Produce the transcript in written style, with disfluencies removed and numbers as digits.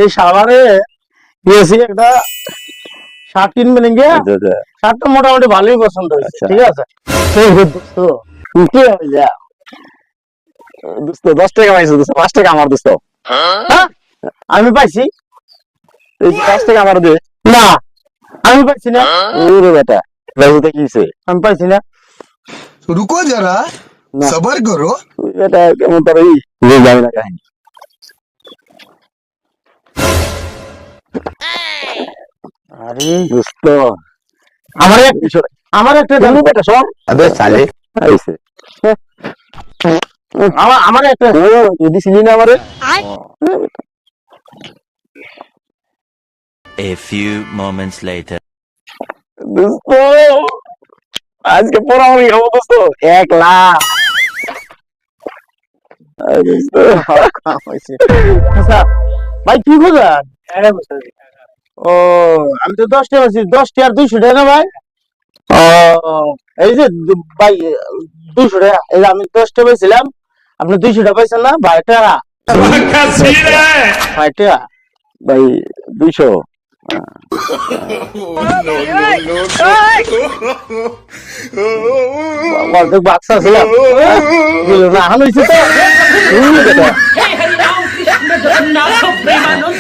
এই সাভারে গিয়েছি একটা শার্ট কিনবে নাকি, শার্টটা মোটামুটি ভালোই পছন্দ হয়েছে। ঠিক আছে, দোস্ত কি হইলা দোস্ত 10 টাকা পাইছো, দোস্ত 5 টাকা আমার দোস্ত। হ্যাঁ? আমি পাইছি এই 5 টাকা আমার দে। না, আমি পাইছি না, ওরে বেটা রাজুতে কি হইছে? আমি পাইছি না। रुको जरा ना। सबर करो। এটা কেমন তোর এই জানি না কাহিনী। আরে দোস্ত আমার আমার একটা তুমি বেটা শোন। আবে সালে আইছে। আমার একটা যদি চিনি না আমারে। A few moments later. দোস্ত আজকে পুরো আমি খাবো দোস্ত 1 লাখ। দোস্ত আচ্ছা ভাই কি খোঁজেন? ও আমি তো 10 টাকা পাইছি, 10 টাকা আর 200 টাকা না ভাই? ও এই যে ভাই 200 টাকা, এই যে আমি 10 টাকা পাইছিলাম, আপনি 200 টাকা পাইছেন না ভাই? টাকা ভাই টাকা ভাই 200। অর্ধেক বাক্স ছিলাম না, এখন হয়েছে তো। हे हरि राम कृष्ण जगन्नाथ प्रेमानंद